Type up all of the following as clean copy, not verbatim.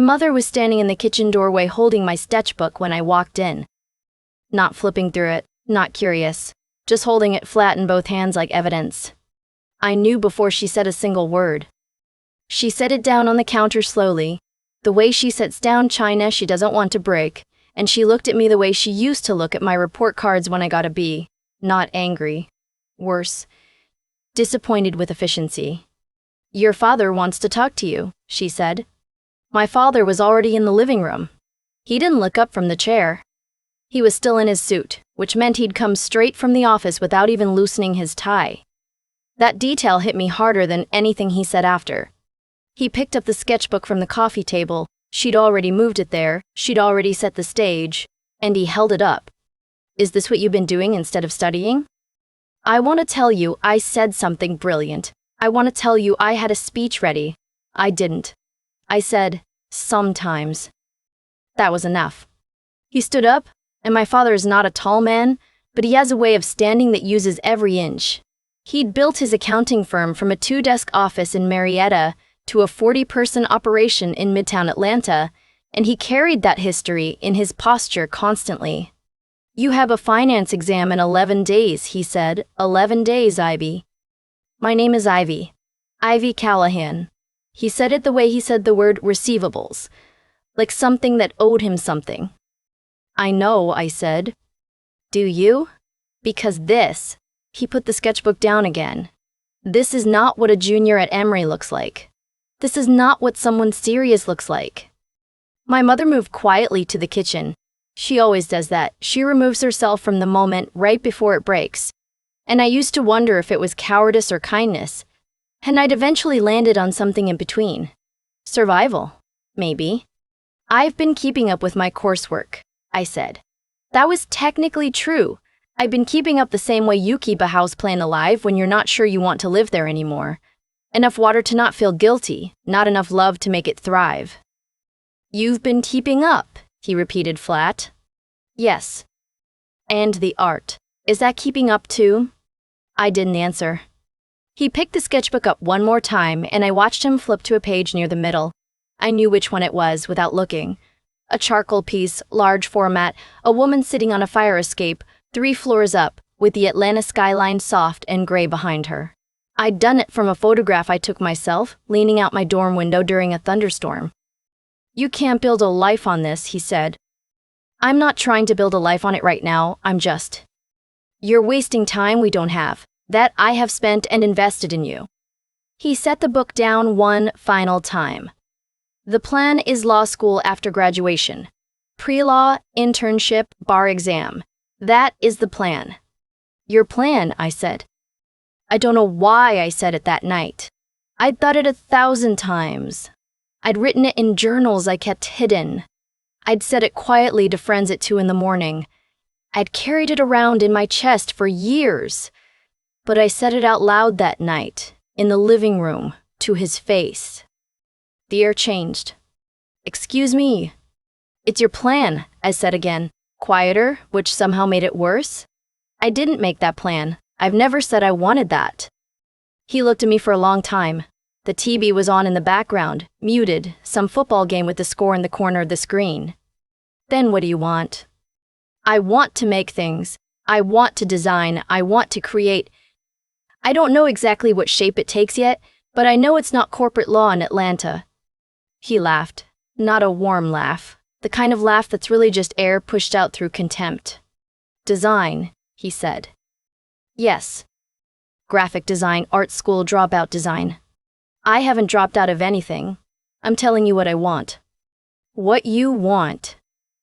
My mother was standing in the kitchen doorway holding my sketchbook when I walked in. Not flipping through it, not curious, just holding it flat in both hands like evidence. I knew before she said a single word. She set it down on the counter slowly, the way she sets down china she doesn't want to break, and she looked at me the way she used to look at my report cards when I got a B, not angry. Worse, disappointed with efficiency. "Your father wants to talk to you," she said. My father was already in the living room. He didn't look up from the chair. He was still in his suit, which meant he'd come straight from the office without even loosening his tie. That detail hit me harder than anything he said after. He picked up the sketchbook from the coffee table. She'd already moved it there, she'd already set the stage, and he held it up. "Is this what you've been doing instead of studying? I want to tell you I said something brilliant. I want to tell you I had a speech ready. I didn't. I said, sometimes." That was enough. He stood up, and my father is not a tall man, but he has a way of standing that uses every inch. He'd built his accounting firm from a 2-desk office in Marietta to a 40-person operation in Midtown Atlanta, and he carried that history in his posture constantly. "You have a finance exam in 11 days, he said. 11 days, Ivy." "My name is Ivy. Ivy Callahan." He said it the way he said the word receivables, like something that owed him something. "I know," I said. "Do you? Because this," he put the sketchbook down again, "this is not what a junior at Emory looks like. This is not what someone serious looks like." My mother moved quietly to the kitchen. She always does that. She removes herself from the moment right before it breaks. And I used to wonder if it was cowardice or kindness. And I'd eventually landed on something in between. Survival, maybe. "I've been keeping up with my coursework," I said. That was technically true. I've been keeping up the same way you keep a houseplant alive when you're not sure you want to live there anymore. Enough water to not feel guilty, not enough love to make it thrive. "You've been keeping up," he repeated flat. "Yes." "And the art. Is that keeping up too?" I didn't answer. He picked the sketchbook up one more time, and I watched him flip to a page near the middle. I knew which one it was without looking. A charcoal piece, large format, a woman sitting on a fire escape, 3 floors up, with the Atlanta skyline soft and gray behind her. I'd done it from a photograph I took myself, leaning out my dorm window during a thunderstorm. "You can't build a life on this," he said. "I'm not trying to build a life on it right now, I'm just. You're wasting time we don't have, that I have spent and invested in you." He set the book down one final time. "The plan is law school after graduation. Pre-law, internship, bar exam. That is the plan." "Your plan," I said. I don't know why I said it that night. I'd thought it 1,000 times. I'd written it in journals I kept hidden. I'd said it quietly to friends at 2 in the morning. I'd carried it around in my chest for years. But I said it out loud that night, in the living room, to his face. The air changed. "Excuse me." "It's your plan," I said again, quieter, which somehow made it worse. "I didn't make that plan. I've never said I wanted that." He looked at me for a long time. The TV was on in the background, muted, some football game with the score in the corner of the screen. "Then what do you want?" "I want to make things. I want to design. I want to create. I don't know exactly what shape it takes yet, but I know it's not corporate law in Atlanta." He laughed. Not a warm laugh. The kind of laugh that's really just air pushed out through contempt. "Design," he said. "Yes. Graphic design, art school, dropout design. I haven't dropped out of anything. I'm telling you what I want." "What you want."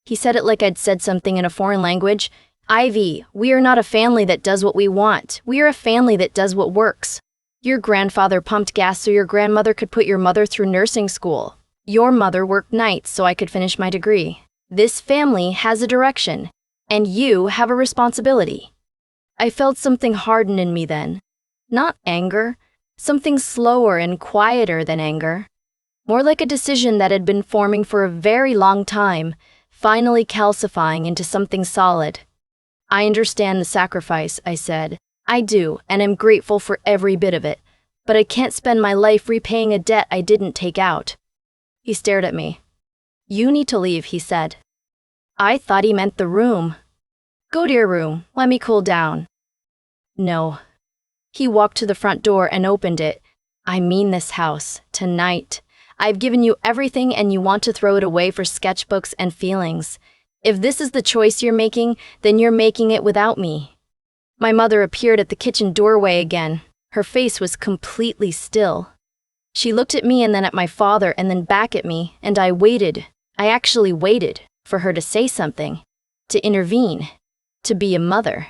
He said it like I'd said something in a foreign language. "Ivy, we are not a family that does what we want. We are a family that does what works. Your grandfather pumped gas so your grandmother could put your mother through nursing school. Your mother worked nights so I could finish my degree. This family has a direction, and you have a responsibility." I felt something harden in me then. Not anger, something slower and quieter than anger. More like a decision that had been forming for a very long time, finally calcifying into something solid. "I understand the sacrifice," I said. "I do, and am grateful for every bit of it. But I can't spend my life repaying a debt I didn't take out." He stared at me. "You need to leave," he said. I thought he meant the room. "Go to your room, let me cool down." No. He walked to the front door and opened it. "I mean this house, tonight. I've given you everything and you want to throw it away for sketchbooks and feelings. If this is the choice you're making, then you're making it without me." My mother appeared at the kitchen doorway again. Her face was completely still. She looked at me and then at my father and then back at me, and I waited. I actually waited for her to say something, to intervene, to be a mother.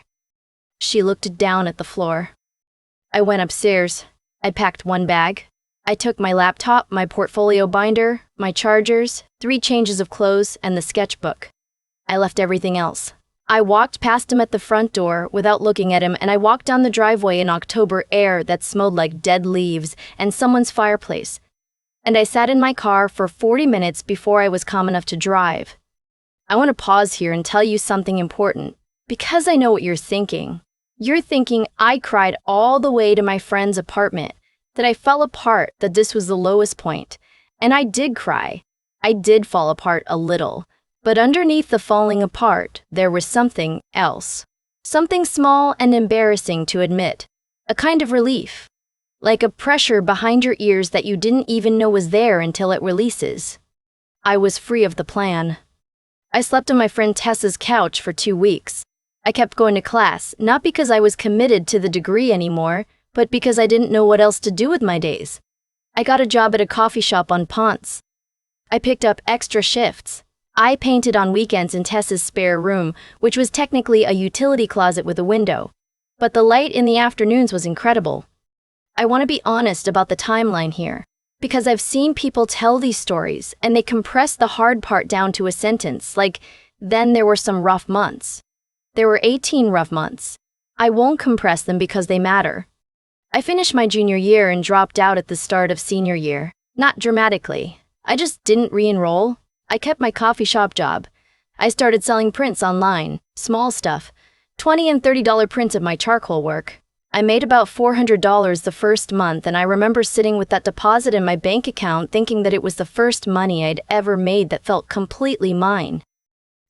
She looked down at the floor. I went upstairs. I packed one bag. I took my laptop, my portfolio binder, my chargers, 3 changes of clothes, and the sketchbook. I left everything else. I walked past him at the front door without looking at him, and I walked down the driveway in October air that smelled like dead leaves and someone's fireplace. And I sat in my car for 40 minutes before I was calm enough to drive. I want to pause here and tell you something important, because I know what you're thinking. You're thinking I cried all the way to my friend's apartment, that I fell apart, that this was the lowest point. And I did cry. I did fall apart a little. But underneath the falling apart, there was something else. Something small and embarrassing to admit. A kind of relief. Like a pressure behind your ears that you didn't even know was there until it releases. I was free of the plan. I slept on my friend Tessa's couch for 2 weeks. I kept going to class, not because I was committed to the degree anymore, but because I didn't know what else to do with my days. I got a job at a coffee shop on Ponce. I picked up extra shifts. I painted on weekends in Tessa's spare room, which was technically a utility closet with a window. But the light in the afternoons was incredible. I want to be honest about the timeline here, because I've seen people tell these stories, and they compress the hard part down to a sentence, like, "Then there were some rough months." There were 18 rough months. I won't compress them because they matter. I finished my junior year and dropped out at the start of senior year. Not dramatically. I just didn't re-enroll. I kept my coffee shop job. I started selling prints online, small stuff, $20 and $30 prints of my charcoal work. I made about $400 the first month, and I remember sitting with that deposit in my bank account thinking that it was the first money I'd ever made that felt completely mine.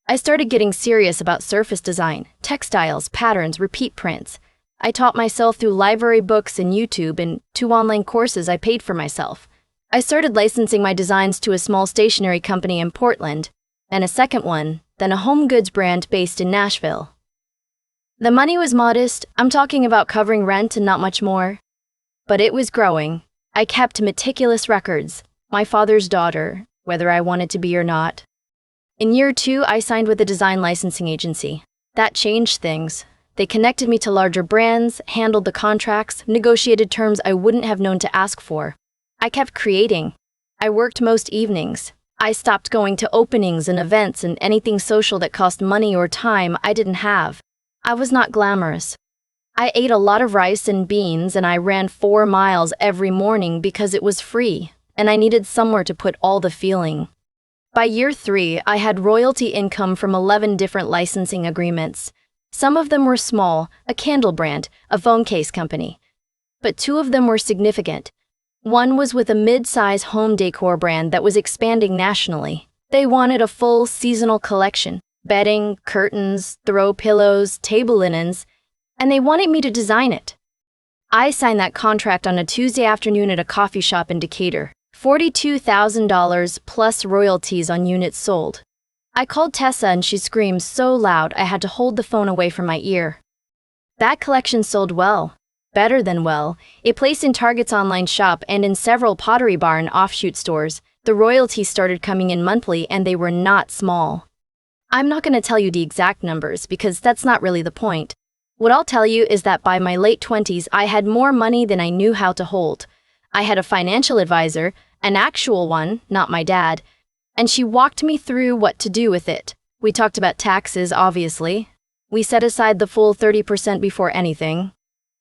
I started getting serious about surface design, textiles, patterns, repeat prints. I taught myself through library books and YouTube and 2 online courses I paid for myself. I started licensing my designs to a small stationery company in Portland, and a second one, then a home goods brand based in Nashville. The money was modest. I'm talking about covering rent and not much more. But it was growing. I kept meticulous records, my father's daughter, whether I wanted to be or not. In year 2, I signed with a design licensing agency. That changed things. They connected me to larger brands, handled the contracts, negotiated terms I wouldn't have known to ask for. I kept creating. I worked most evenings. I stopped going to openings and events and anything social that cost money or time I didn't have. I was not glamorous. I ate a lot of rice and beans, and I ran 4 miles every morning because it was free, and I needed somewhere to put all the feeling. By year 3, I had royalty income from 11 different licensing agreements. Some of them were small, a candle brand, a phone case company. But 2 of them were significant. One was with a mid-size home decor brand that was expanding nationally. They wanted a full seasonal collection, bedding, curtains, throw pillows, table linens, and they wanted me to design it. I signed that contract on a Tuesday afternoon at a coffee shop in Decatur. $42,000 plus royalties on units sold. I called Tessa and she screamed so loud I had to hold the phone away from my ear. That collection sold well. Better than well. It placed in Target's online shop and in several Pottery Barn offshoot stores. The royalties started coming in monthly and they were not small. I'm not going to tell you the exact numbers because that's not really the point. What I'll tell you is that by my late 20s, I had more money than I knew how to hold. I had a financial advisor, an actual one, not my dad, and she walked me through what to do with it. We talked about taxes, obviously. We set aside the full 30% before anything.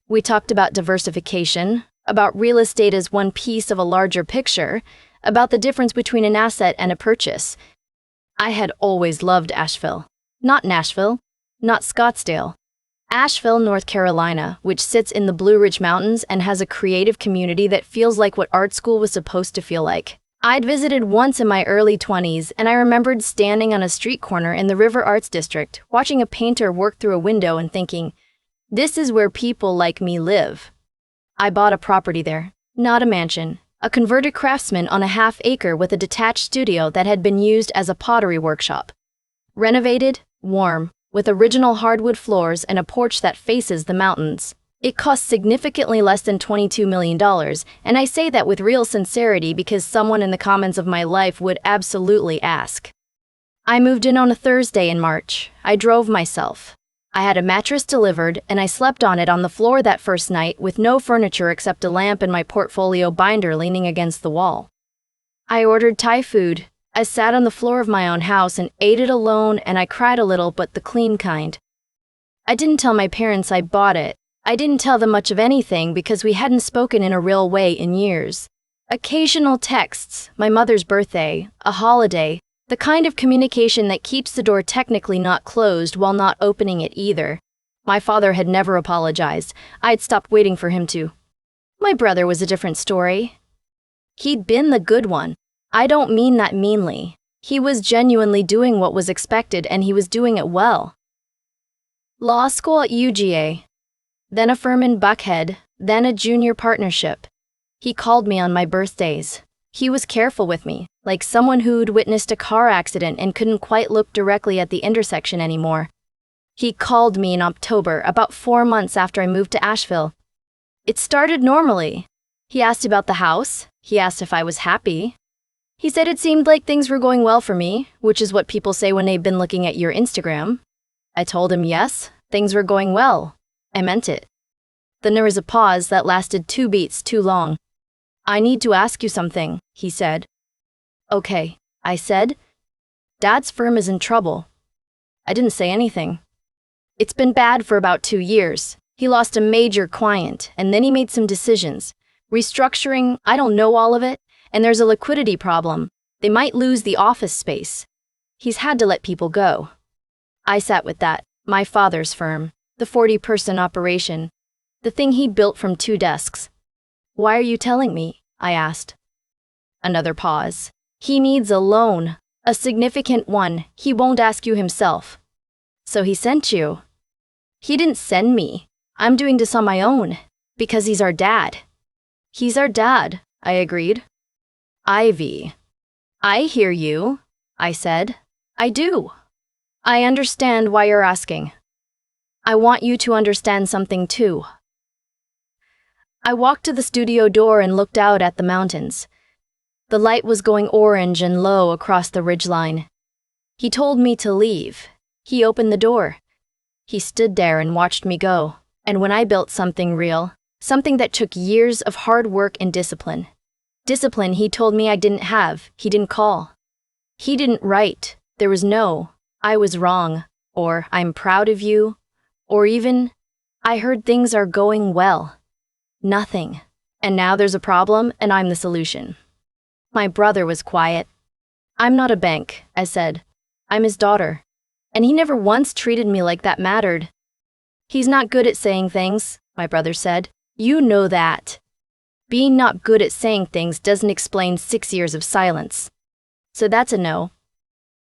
We talked about diversification, about real estate as one piece of a larger picture, about the difference between an asset and a purchase. I had always loved Asheville. Not Nashville, not Scottsdale. Asheville, North Carolina, which sits in the Blue Ridge Mountains and has a creative community that feels like what art school was supposed to feel like. I'd visited once in my early 20s, and I remembered standing on a street corner in the River Arts District, watching a painter work through a window and thinking, this is where people like me live. I bought a property there, not a mansion, a converted craftsman on a half-acre with a detached studio that had been used as a pottery workshop. Renovated, warm, with original hardwood floors and a porch that faces the mountains. It cost significantly less than $22 million, and I say that with real sincerity because someone in the comments of my life would absolutely ask. I moved in on a Thursday in March. I drove myself. I had a mattress delivered, and I slept on it on the floor that first night with no furniture except a lamp and my portfolio binder leaning against the wall. I ordered Thai food. I sat on the floor of my own house and ate it alone, and I cried a little, but the clean kind. I didn't tell my parents I bought it. I didn't tell them much of anything because we hadn't spoken in a real way in years. Occasional texts, my mother's birthday, a holiday, the kind of communication that keeps the door technically not closed while not opening it either. My father had never apologized. I'd stopped waiting for him to. My brother was a different story. He'd been the good one. I don't mean that meanly. He was genuinely doing what was expected, and he was doing it well. Law school at UGA. Then a firm in Buckhead, then a junior partnership. He called me on my birthdays. He was careful with me, like someone who'd witnessed a car accident and couldn't quite look directly at the intersection anymore. He called me in October, about 4 months after I moved to Asheville. It started normally. He asked about the house. He asked if I was happy. He said it seemed like things were going well for me, which is what people say when they've been looking at your Instagram. I told him yes, things were going well. I meant it. Then there was a pause that lasted 2 beats too long. I need to ask you something, he said. Okay, I said. Dad's firm is in trouble. I didn't say anything. It's been bad for about 2 years. He lost a major client, and then he made some decisions. Restructuring, I don't know all of it, and there's a liquidity problem. They might lose the office space. He's had to let people go. I sat with that, my father's firm. The 40-person operation. The thing he built from 2 desks. Why are you telling me? I asked. Another pause. He needs a loan. A significant one. He won't ask you himself. So he sent you. He didn't send me. I'm doing this on my own. Because he's our dad. He's our dad, I agreed. Ivy. I hear you, I said. I do. I understand why you're asking. I want you to understand something too. I walked to the studio door and looked out at the mountains. The light was going orange and low across the ridgeline. He told me to leave. He opened the door. He stood there and watched me go. And when I built something real, something that took years of hard work and discipline. Discipline he told me I didn't have, he didn't call. He didn't write. There was no, I was wrong, or I'm proud of you. Or even, I heard things are going well. Nothing. And now there's a problem and I'm the solution. My brother was quiet. I'm not a bank, I said. I'm his daughter. And he never once treated me like that mattered. He's not good at saying things, my brother said. You know that. Being not good at saying things doesn't explain 6 years of silence. So that's a no.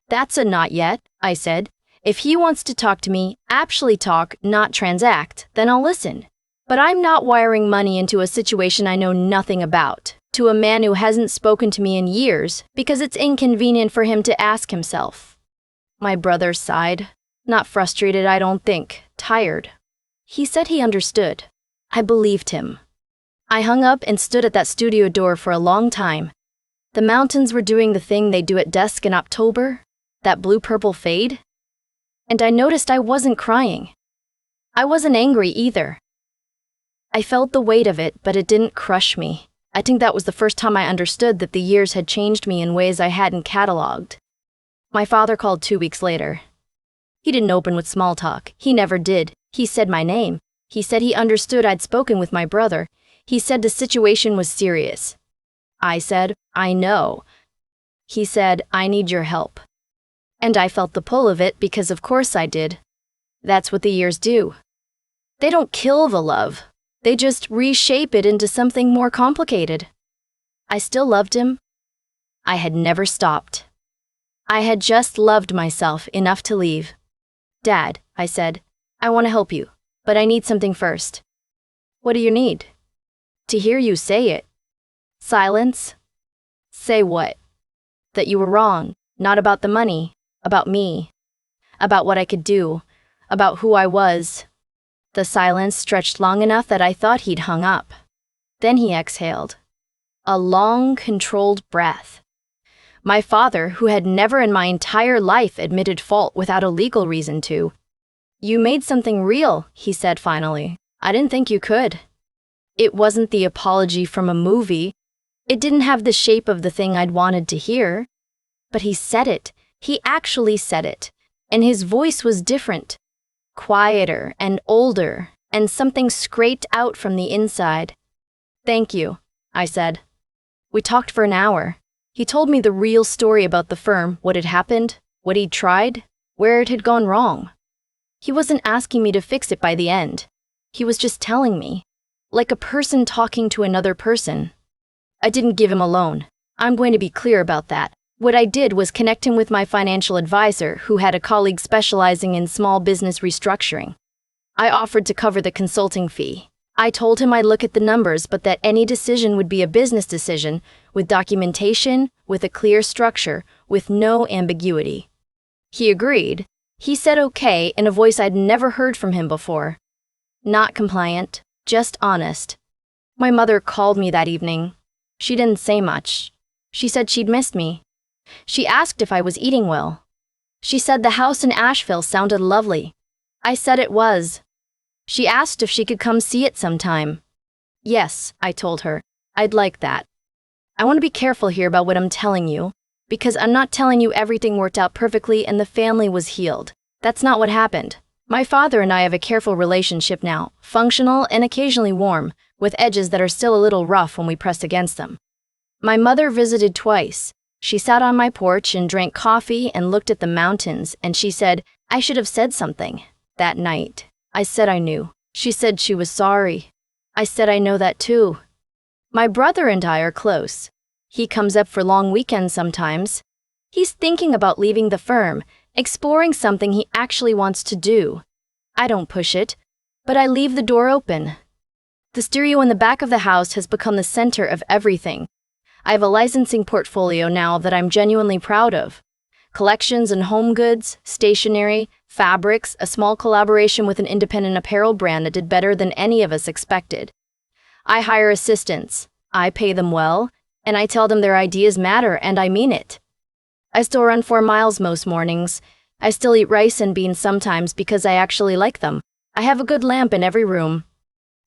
That's a not yet, I said. If he wants to talk to me, actually talk, not transact, then I'll listen. But I'm not wiring money into a situation I know nothing about, to a man who hasn't spoken to me in years, because it's inconvenient for him to ask himself. My brother sighed. Not frustrated, I don't think. Tired. He said he understood. I believed him. I hung up and stood at that studio door for a long time. The mountains were doing the thing they do at dusk in October, that blue-purple fade. And I noticed I wasn't crying. I wasn't angry either. I felt the weight of it, but it didn't crush me. I think that was the first time I understood that the years had changed me in ways I hadn't cataloged. My father called 2 weeks later. He didn't open with small talk. He never did. He said my name. He said he understood I'd spoken with my brother. He said the situation was serious. I said, I know. He said, I need your help. And I felt the pull of it because of course I did. That's what the years do. They don't kill the love. They just reshape it into something more complicated. I still loved him. I had never stopped. I had just loved myself enough to leave. Dad, I said, I want to help you, but I need something first. What do you need? To hear you say it. Silence? Say what? That you were wrong, not about the money, about me, about what I could do, about who I was. The silence stretched long enough that I thought he'd hung up. Then he exhaled. A long, controlled breath. My father, who had never in my entire life admitted fault without a legal reason to. You made something real, he said finally. I didn't think you could. It wasn't the apology from a movie. It didn't have the shape of the thing I'd wanted to hear. But he said it. He actually said it. And his voice was different. Quieter and older, and something scraped out from the inside. Thank you, I said. We talked for an hour. He told me the real story about the firm, what had happened, what he'd tried, where it had gone wrong. He wasn't asking me to fix it by the end. He was just telling me, like a person talking to another person. I didn't give him a loan. I'm going to be clear about that. What I did was connect him with my financial advisor, who had a colleague specializing in small business restructuring. I offered to cover the consulting fee. I told him I'd look at the numbers, but that any decision would be a business decision, with documentation, with a clear structure, with no ambiguity. He agreed. He said okay in a voice I'd never heard from him before. Not compliant, just honest. My mother called me that evening. She didn't say much. She said she'd missed me. She asked if I was eating well. She said the house in Asheville sounded lovely. I said it was. She asked if she could come see it sometime. Yes, I told her. I'd like that. I want to be careful here about what I'm telling you, because I'm not telling you everything worked out perfectly and the family was healed. That's not what happened. My father and I have a careful relationship now, functional and occasionally warm, with edges that are still a little rough when we press against them. My mother visited twice. She sat on my porch and drank coffee and looked at the mountains, and she said, I should have said something. That night, I said I knew. She said she was sorry. I said I know that too. My brother and I are close. He comes up for long weekends sometimes. He's thinking about leaving the firm, exploring something he actually wants to do. I don't push it, but I leave the door open. The stereo in the back of the house has become the center of everything. I have a licensing portfolio now that I'm genuinely proud of. Collections in home goods, stationery, fabrics, a small collaboration with an independent apparel brand that did better than any of us expected. I hire assistants, I pay them well, and I tell them their ideas matter, and I mean it. I still run 4 miles most mornings. I still eat rice and beans sometimes because I actually like them. I have a good lamp in every room.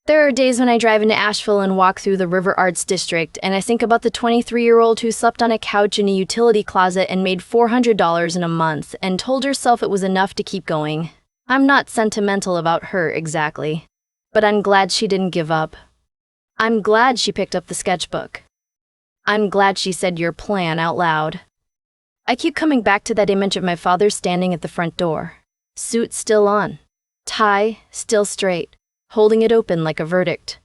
There are days when I drive into Asheville and walk through the River Arts District, and I think about the 23-year-old who slept on a couch in a utility closet and made $400 in a month and told herself it was enough to keep going. I'm not sentimental about her exactly, but I'm glad she didn't give up. I'm glad she picked up the sketchbook. I'm glad she said your plan out loud. I keep coming back to that image of my father standing at the front door. Suit still on. Tie still straight. Holding it open like a verdict.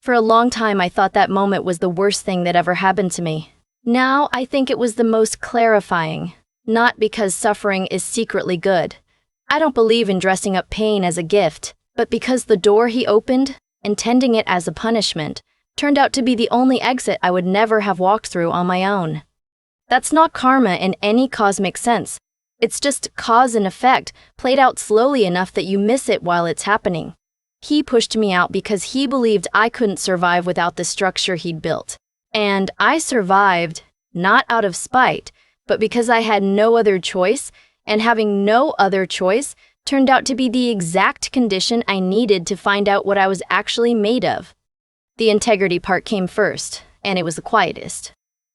For a long time, I thought that moment was the worst thing that ever happened to me. Now, I think it was the most clarifying. Not because suffering is secretly good. I don't believe in dressing up pain as a gift, but because the door he opened, intending it as a punishment, turned out to be the only exit I would never have walked through on my own. That's not karma in any cosmic sense. It's just cause and effect, played out slowly enough that you miss it while it's happening. He pushed me out because he believed I couldn't survive without the structure he'd built. And I survived, not out of spite, but because I had no other choice, and having no other choice turned out to be the exact condition I needed to find out what I was actually made of. The integrity part came first, and it was the quietest.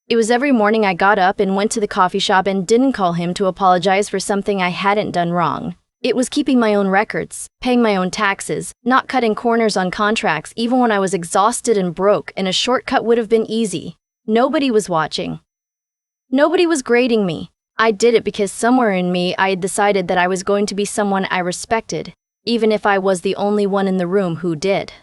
It was every morning I got up and went to the coffee shop and didn't call him to apologize for something I hadn't done wrong. It was keeping my own records, paying my own taxes, not cutting corners on contracts even when I was exhausted and broke, and a shortcut would have been easy. Nobody was watching. Nobody was grading me. I did it because somewhere in me I had decided that I was going to be someone I respected, even if I was the only one in the room who did.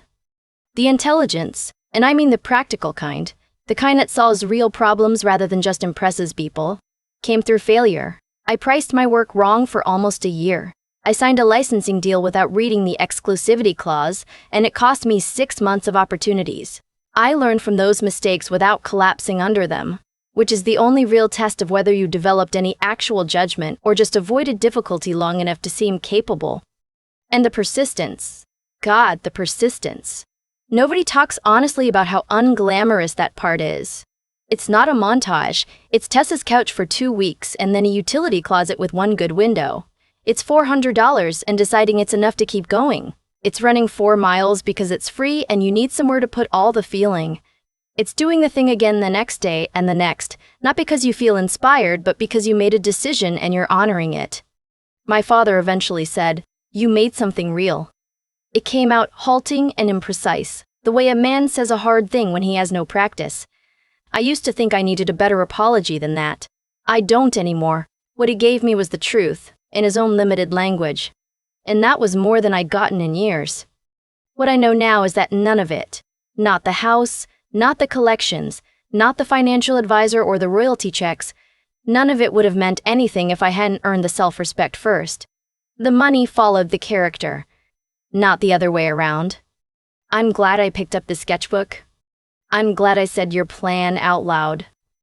The intelligence, and I mean the practical kind, The kind that solves real problems rather than just impresses people, came through failure. I priced my work wrong for almost a year. I signed a licensing deal without reading the exclusivity clause, and it cost me 6 months of opportunities. I learned from those mistakes without collapsing under them, which is the only real test of whether you developed any actual judgment or just avoided difficulty long enough to seem capable. And the persistence. God, the persistence. Nobody talks honestly about how unglamorous that part is. It's not a montage. It's Tessa's couch for 2 weeks and then a utility closet with one good window. It's $400 and deciding it's enough to keep going. It's running 4 miles because it's free and you need somewhere to put all the feeling. It's doing the thing again the next day and the next, not because you feel inspired, but because you made a decision and you're honoring it. My father eventually said, "You made something real." It came out halting and imprecise, the way a man says a hard thing when he has no practice. I used to think I needed a better apology than that. I don't anymore. What he gave me was the truth, in his own limited language. And that was more than I'd gotten in years. What I know now is that none of it, not the house, not the collections, not the financial advisor or the royalty checks, none of it would have meant anything if I hadn't earned the self-respect first. The money followed the character, not the other way around. I'm glad I picked up the sketchbook. I'm glad I said your plan out loud.